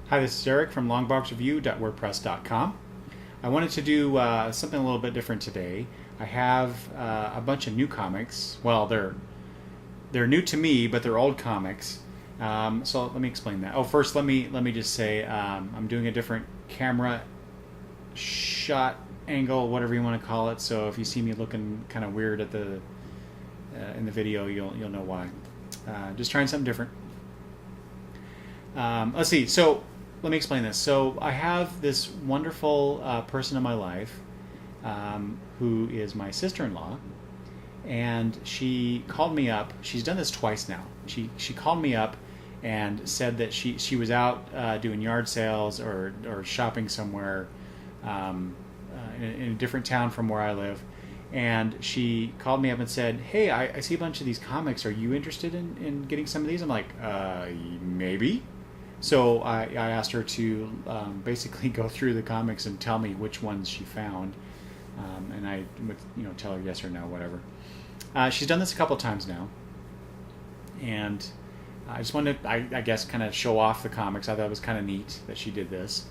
Hi, this is Eric from longboxreview.wordpress.com. I wanted to do something a little bit different today. I have a bunch of new comics. Well, they're new to me, but they're old comics. So let me explain that. Oh, first let me just say I'm doing a different camera shot angle, whatever you want to call it. So if you see me looking kind of weird at the in the video, you'll know why. Just trying something different. Let's see. So let me explain this. So I have this wonderful person in my life who is my sister-in-law, and she called me up. She's done this twice now. She called me up and said that she was out doing yard sales or shopping somewhere in a different town from where I live. And she called me up and said, "Hey, I see a bunch of these comics. Are you interested in getting some of these?" I'm like, maybe. So I asked her to basically go through the comics and tell me which ones she found, and I would tell her yes or no, whatever. She's done this a couple times now, and I just wanted to, I guess, kind of show off the comics. I thought it was kind of neat that she did this.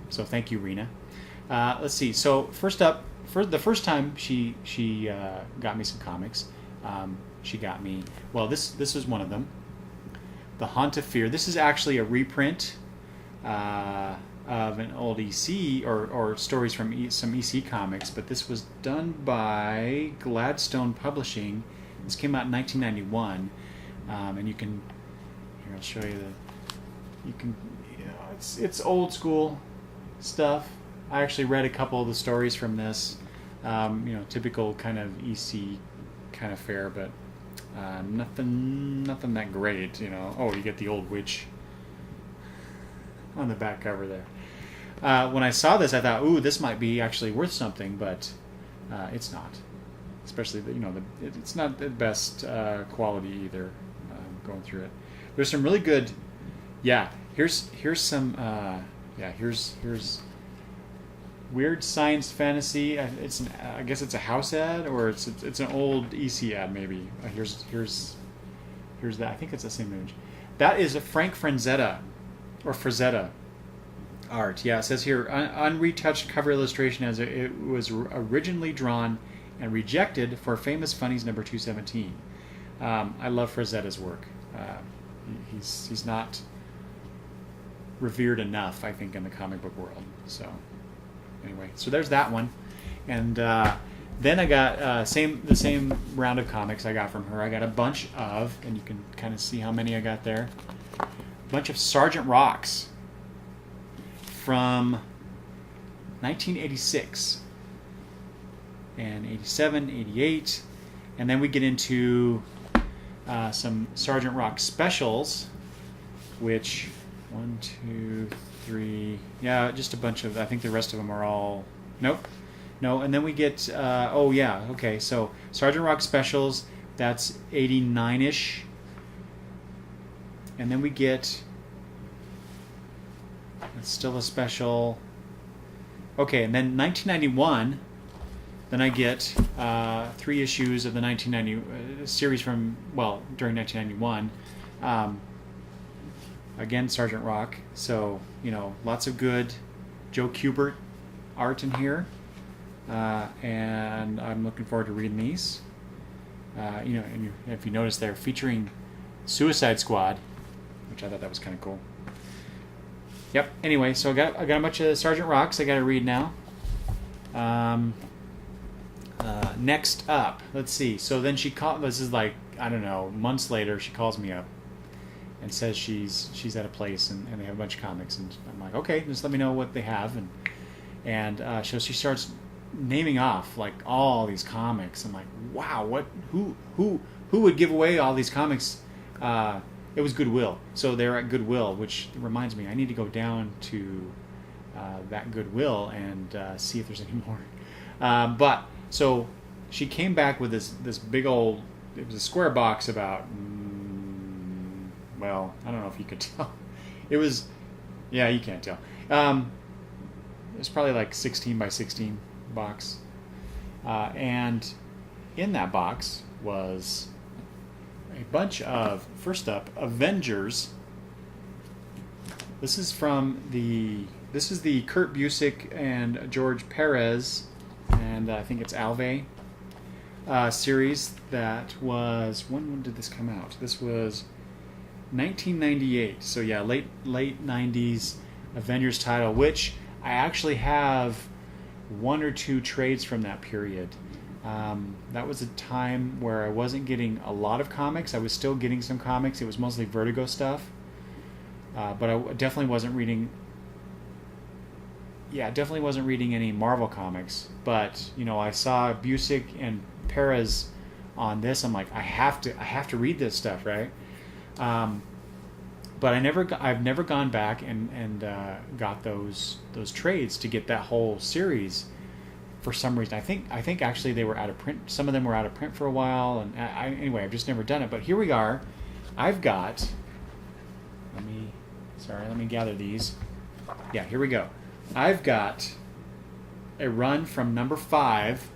So thank you, Rena. Let's see. So first up, for the first time she got me some comics. She got me, well, this was one of them, The Haunt of Fear. This is actually a reprint of an old EC or stories from some EC comics, but this was done by Gladstone Publishing. This came out in 1991, and you can, here I'll show you it's old school stuff. I actually read a couple of the stories from this, typical kind of EC kind of fare, but nothing that great, Oh, you get the old witch on the back cover there. When I saw this, I thought, ooh, this might be actually worth something, but it's not. Especially, it's not the best quality either. Going through it, there's some really good. Yeah, here's some. Here's weird science fantasy. I guess it's a house ad, or it's an old EC ad maybe. Here's that. I think it's the same image. That is a Frank Frazetta art. Yeah, it says here unretouched cover illustration as it was originally drawn and rejected for Famous Funnies number 217. I love Frazetta's work. He's not revered enough, I think, in the comic book world. So anyway, so there's that one, and then I got the same round of comics I got from her. I got a bunch of, and you can kind of see how many I got there. A bunch of Sergeant Rocks from 1986 and 87, 88, and then we get into some Sergeant Rock specials, which 1, 2, 3, yeah, just a bunch of. I think the rest of them are all no, and then we get so Sergeant Rock specials, that's 89ish, and then we get, it's still a special. Okay, and then 1991. Then I get 3 issues of the 1990 series from, during 1991. Again, Sergeant Rock. So, lots of good Joe Kubert art in here. And I'm looking forward to reading these. And if you notice, they're featuring Suicide Squad, which I thought that was kind of cool. Yep. Anyway, so I got a bunch of Sergeant Rocks I got to read now. Next up, let's see. So then she called. This is like, I don't know, months later. She calls me up and says she's at a place and they have a bunch of comics, and I'm like, okay, just let me know what they have, and so she starts naming off like all these comics. I'm like, wow, who would give away all these comics? It was Goodwill. So they're at Goodwill, which reminds me, I need to go down to that Goodwill and see if there's any more. But so she came back with this big old. It was a square box about. Well, I don't know if you could tell. It was, yeah, you can't tell. It was probably like 16 by 16 box, and in that box was a bunch of, first up, Avengers This is from this is the Kurt Busiek and George Perez, and I think it's Alve series. That was, when did this come out? This was 1998. So yeah, late 90s Avengers title, which I actually have one or two trades from that period. That was a time where I wasn't getting a lot of comics. I was still getting some comics. It was mostly Vertigo stuff. But I definitely wasn't reading. Yeah, definitely wasn't reading any Marvel comics. But I saw Busiek and Perez on this. I'm like, I have to read this stuff, right? But I've never gone back and got those trades to get that whole series. For some reason, I think actually they were out of print. Some of them were out of print for a while, and anyway, I've just never done it. But here we are. I've got. Let me gather these. Yeah, here we go. I've got a run from number 5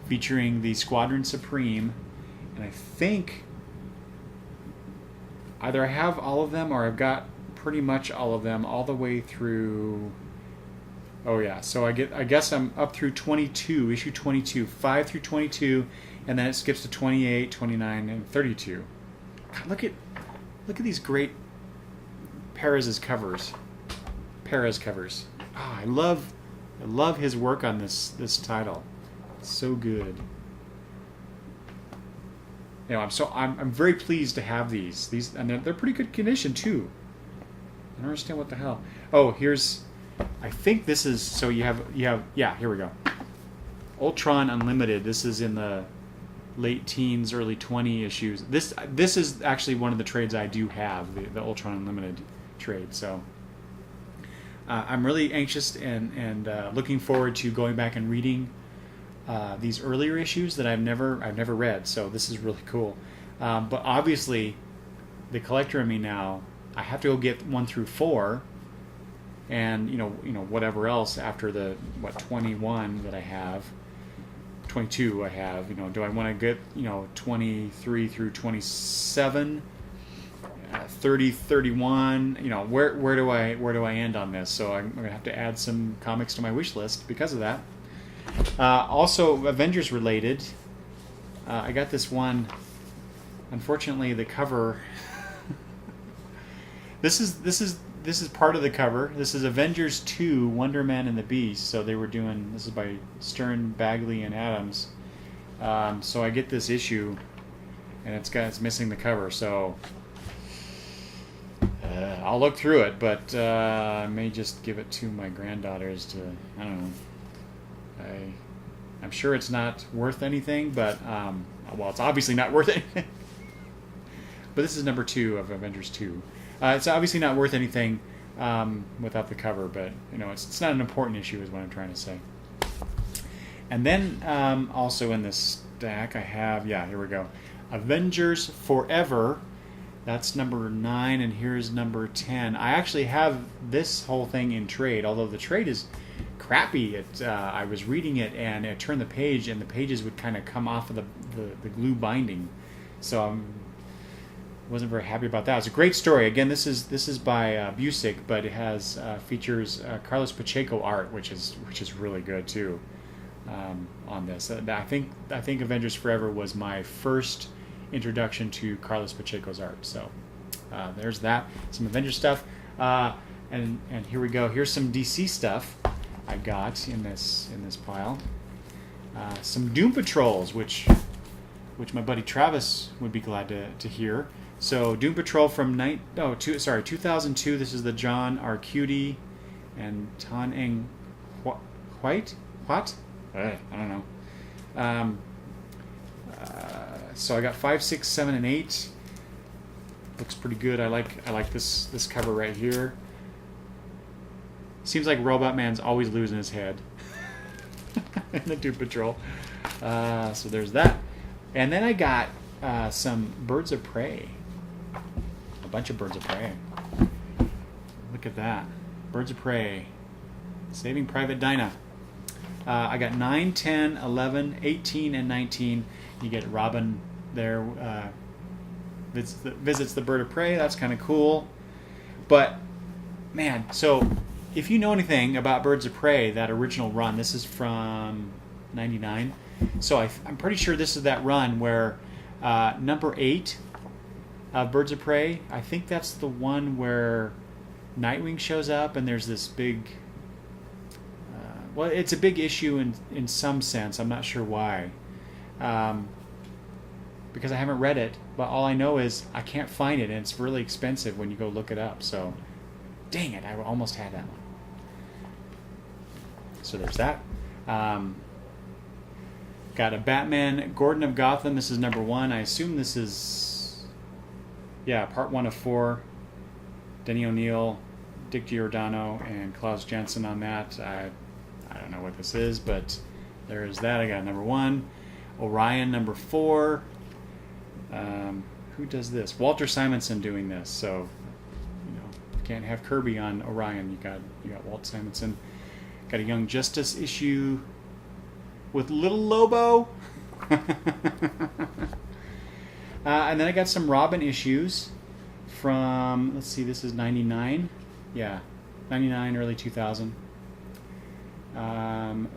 featuring the Squadron Supreme, and I think either I have all of them or I've got pretty much all of them all the way through. Oh yeah, so I guess I'm up through 22, issue 22, 5 through 22, and then it skips to 28, 29, and 32. God, look at these great Perez covers. Oh, I love his work on this title. It's so good. I'm very pleased to have these and they're pretty good condition too. I don't understand what the hell. Oh, I think this is, so you have yeah, here we go. Ultron Unlimited. This is in the late teens, early 20 issues. This is actually one of the trades I do have, the Ultron Unlimited trade. So I'm really anxious and looking forward to going back and reading these earlier issues that I've never read. So this is really cool. But obviously, the collector in me now, I have to go get 1 through 4, and whatever else after the 21 that I have, 22 I have. Do I want to get 23 through 27? 30, 31, where do I end on this? So I'm going to have to add some comics to my wish list because of that. Also, Avengers related, I got this one. Unfortunately, the cover. This is part of the cover. This is Avengers 2, Wonder Man and the Beast. So they were doing. This is by Stern, Bagley, and Adams. So I get this issue, and it's missing the cover. So. I'll look through it, but I may just give it to my granddaughters to, I don't know. I'm sure it's not worth anything, but, it's obviously not worth anything. But this is number 2 of Avengers 2. It's obviously not worth anything without the cover, but, it's not an important issue is what I'm trying to say. And then also in this stack I have, here we go, Avengers Forever. That's number 9, and here's number 10. I actually have this whole thing in trade, although the trade is crappy. I was reading it, and I turned the page, and the pages would kind of come off of the glue binding. So I wasn't very happy about that. It's a great story. Again, this is by Busiek, but it has features Carlos Pacheco art, which is really good too. On this, I think Avengers Forever was my first introduction to Carlos Pacheco's art. So there's that. Some Avengers stuff. And here we go. Here's some DC stuff I got in this pile. Some Doom Patrols, which my buddy Travis would be glad to hear. So Doom Patrol from 2002. This is the John Arcudi and Tan Eng White. What? I don't know. So I got 5, 6, 7, and 8. Looks pretty good. I like this cover right here. Seems like Robot Man's always losing his head in the Doom Patrol. So there's that. And then I got some Birds of Prey. A bunch of Birds of Prey. Look at that. Birds of Prey. Saving Private Dinah. I got 9, 10, 11, 18, and 19. You get Robin there. Visits the Bird of Prey. That's kind of cool. But Man, so if you know anything about Birds of Prey, that original run, this is from '99. So I'm pretty sure this is that run where number 8 of Birds of Prey, I think that's the one where Nightwing shows up and there's this big... well, it's a big issue in some sense. I'm not sure why. Because I haven't read it, but all I know is I can't find it, and it's really expensive when you go look it up. So, dang it, I almost had that one. So there's that. Got a Batman, Gordon of Gotham. This is number 1. I assume this is, part 1 of 4. Denny O'Neil, Dick Giordano, and Klaus Jensen on that. I don't know what this is, but there is that. I got number 1. Orion, number 4. Who does this? Walter Simonson doing this. So, you can't have Kirby on Orion. You got Walt Simonson. Got a Young Justice issue with Little Lobo. And then I got some Robin issues from, let's see, this is 99. Yeah, 99, early 2000.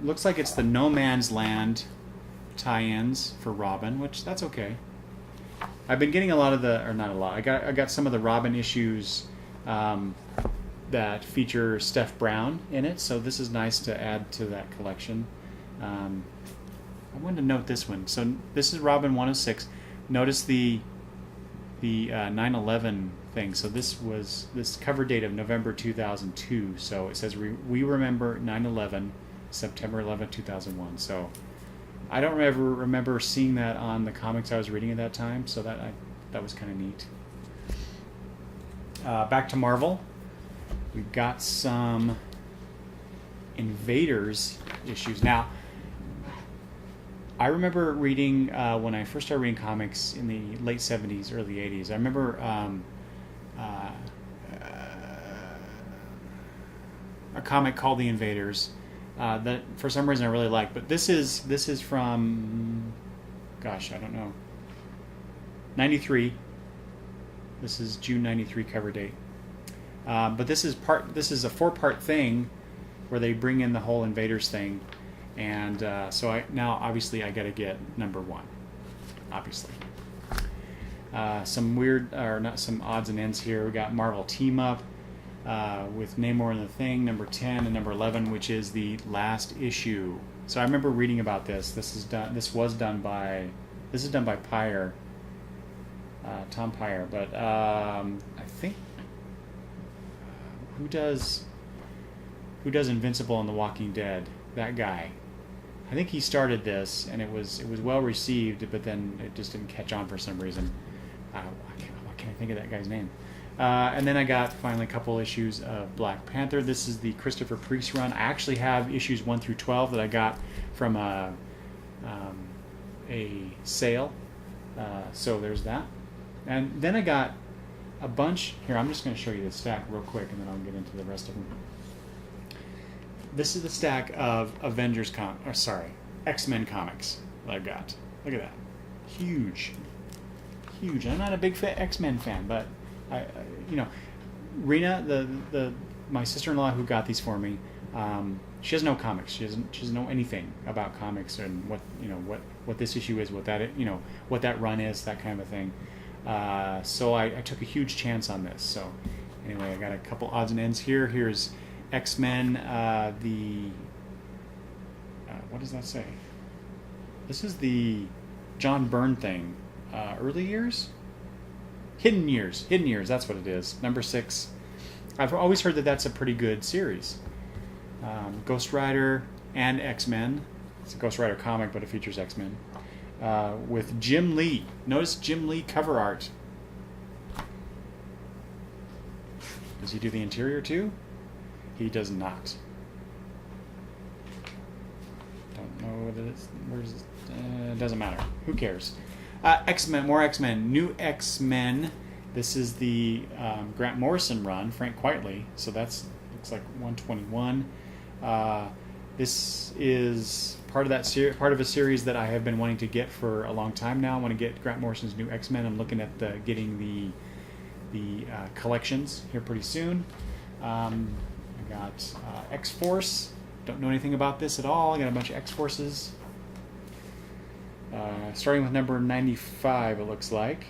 Looks like it's the No Man's Land tie-ins for Robin, which that's okay. I've been getting a lot of or not a lot. I got some of the Robin issues that feature Steph Brown in it, so this is nice to add to that collection. I wanted to note this one. So this is Robin 106. Notice the 9/11 thing. So this cover date of November 2002. So it says we remember 9/11, September 11, 2001. So I don't ever remember seeing that on the comics I was reading at that time. So that was kind of neat. Back to Marvel. We've got some Invaders issues. Now, I remember reading, when I first started reading comics in the late 70s, early 80s, I remember a comic called The Invaders that for some reason I really liked. But this is from, gosh, I don't know, 93. This is June 93 cover date. But this is a 4-part thing where they bring in the whole Invaders thing. And so now obviously I got to get number 1, obviously. Some weird, or not some odds and ends here. We got Marvel Team Up with Namor and the Thing, number 10, and number 11, which is the last issue. So I remember reading about this. This is done by Pyre, Tom Pyre. But I think who does Invincible and The Walking Dead? That guy. I think he started this, and it was well received, but then it just didn't catch on for some reason. Why can't I think of that guy's name? And then I got finally a couple issues of Black Panther. This is the Christopher Priest run. I actually have issues 1 through 12 that I got from a sale. So there's that. And then I got a bunch. Here, I'm just going to show you the stack real quick, and then I'll get into the rest of them. This is the stack of X-Men comics that I've got. Look at that. Huge. I'm not a big X-Men fan, but Rena, my sister-in-law who got these for me, she has no comics. She doesn't know anything about comics and what this issue is, what that run is, that kind of a thing. So I took a huge chance on this. So anyway, I got a couple odds and ends here. Here's X-Men, what does that say? This is the John Byrne thing. Early years? Hidden years, that's what it is. Number 6. I've always heard that that's a pretty good series. Ghost Rider and X-Men. It's a Ghost Rider comic, but it features X-Men. With Jim Lee. Notice Jim Lee cover art. Does he do the interior too? He does not. Don't know what it is. Where's it? It doesn't matter. Who cares? X-Men, more X-Men. New X-Men. This is the Grant Morrison run, Frank Quitely. So looks like 121. This is part of a series that I have been wanting to get for a long time now. I want to get Grant Morrison's New X-Men. I'm looking at getting the collections here pretty soon. I got X-Force. Don't know anything about this at all. I got a bunch of X-Forces. Starting with number 95, it looks like.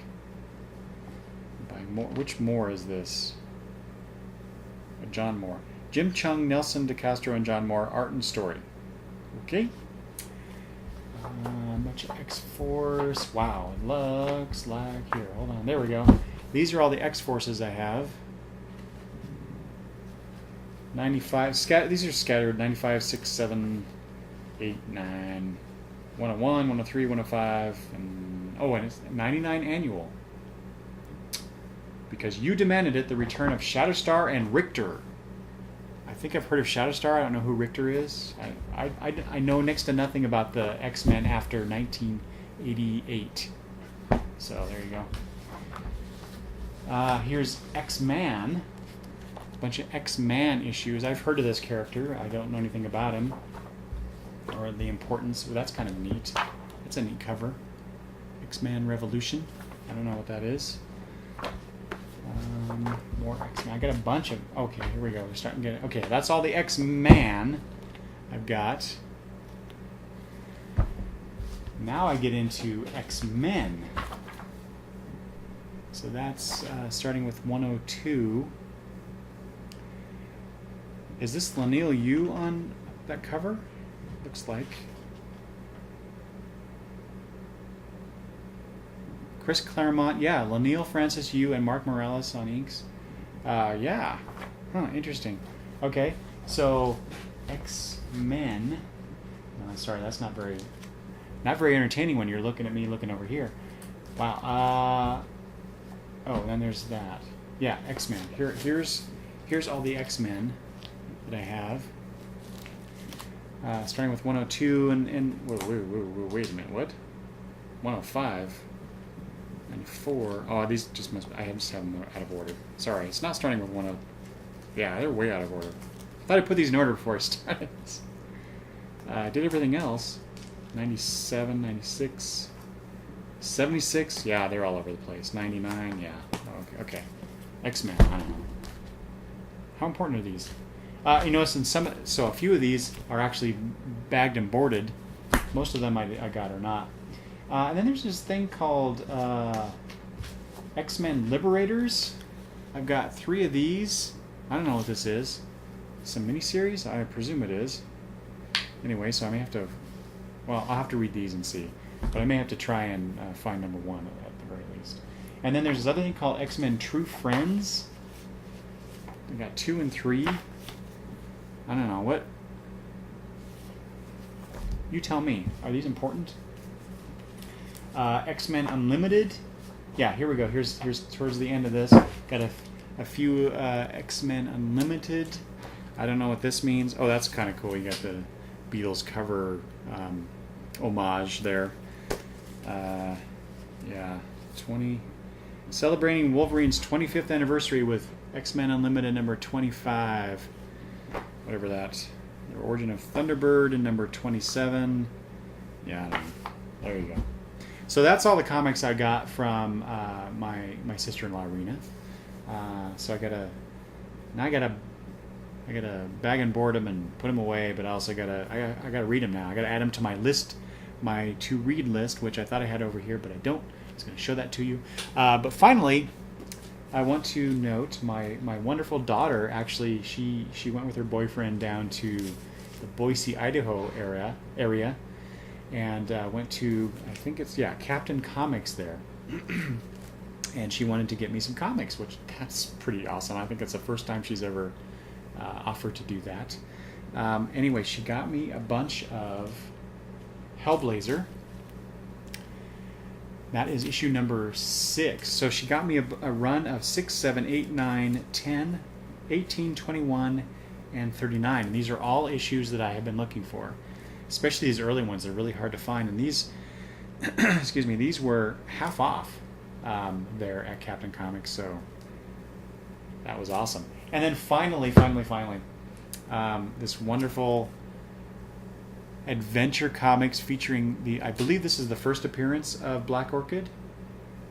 By Moore. Which Moore is this? John Moore. Jim Chung, Nelson DeCastro, and John Moore. Art and story. Okay. Bunch of X-Force. Wow, it looks like... Here, hold on. There we go. These are all the X-Forces I have. 95. These are scattered. 95, 6, 7, 8, 9, 101, 103, 105, and... Oh, and it's 99 annual. Because you demanded it, the return of Shatterstar and Richter. I think I've heard of Shatterstar. I don't know who Richter is. I know next to nothing about the X-Men after 1988. So there you go. Here's X-Man. A bunch of X-Man issues. I've heard of this character. I don't know anything about him or the importance. Well, that's kind of neat. That's a neat cover. X-Man Revolution. I don't know what that is. More X-Men. I got a bunch of... Okay, here we go. We're starting to get... Okay, that's all the X-Man I've got. Now I get into X-Men. So that's starting with 102. Is this Laniel Yu on that cover? Looks like. Chris Claremont, yeah, Laniel Francis Yu and Mark Morales on inks. Yeah. Huh, interesting. Okay, so X-Men. Sorry, that's not very entertaining when you're looking at me looking over here. Wow. Oh, then there's that. Yeah, X-Men. Here's all the X-Men that I have. Starting with 102 and wait a minute, what? 105. And 4. Oh, these just must... I just have them out of order. Sorry, it's not starting with 10... Yeah, they're way out of order. I thought I put these in order before I started. I did everything else. 97, 96, 76. Yeah, they're all over the place. 99, yeah. Okay. X-Men, I don't know. How important are these? You notice so a few of these are actually bagged and boarded. Most of them I got are not. And then there's this thing called X-Men Liberators. I've got 3 of these. I don't know what this is. Some miniseries? I presume it is. Anyway, so I may have to... Well, I'll have to read these and see. But I may have to try and find number 1 at the very least. And then there's this other thing called X-Men True Friends. We got 2 and 3. I don't know. What? You tell me. Are these important? X-Men Unlimited. Yeah, here we go. Here's towards the end of this. Got a few X-Men Unlimited. I don't know what this means. Oh, that's kind of cool. You got the Beatles cover homage there. Yeah, 20. Celebrating Wolverine's 25th anniversary with X-Men Unlimited number 25. Whatever that. The Origin of Thunderbird in number 27. Yeah, I don't know. There you go. So that's all the comics I got from my sister-in-law Rena. So I gotta bag and board them and put them away, but I also I gotta read them now. I gotta add them to my list, my to-read list, which I thought I had over here, but I don't. I was gonna show that to you. But finally, I want to note my wonderful daughter. Actually, she went with her boyfriend down to the Boise, Idaho area. And went to, I think it's, Captain Comics there. And she wanted to get me some comics, which that's pretty awesome. I think it's the first time she's ever offered to do that. Anyway, she got me a bunch of Hellblazer. That is issue number 6. So she got me a run of 6, 7, 8, 9, 10, 18, 21, and 39. And these are all issues that I have been looking for. Especially these early ones, they're really hard to find. And these, excuse me, these were half off there at Captain Comics, so that was awesome. And then finally, this wonderful adventure comics featuring I believe this is the first appearance of Black Orchid.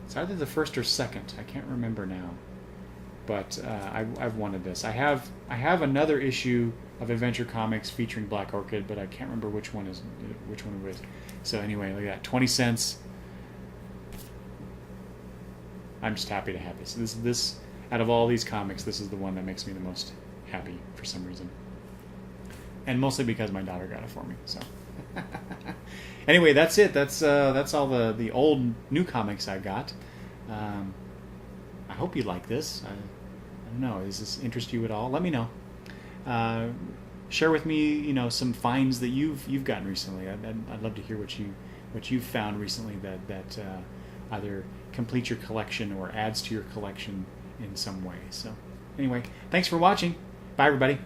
It's either the first or second. I can't remember now. but I've wanted this. I have another issue of Adventure Comics featuring Black Orchid, but I can't remember which one it is. So anyway, look at that, 20 cents. I'm just happy to have this. This out of all these comics, this is the one that makes me the most happy for some reason, and mostly because my daughter got it for me. So anyway, that's it. That's all the old new comics I got. I hope you like this. I don't know. Does this interest you at all? Let me know. Share with me, some finds that you've gotten recently. I'd love to hear what you've found recently that either completes your collection or adds to your collection in some way. So, anyway, thanks for watching. Bye, everybody.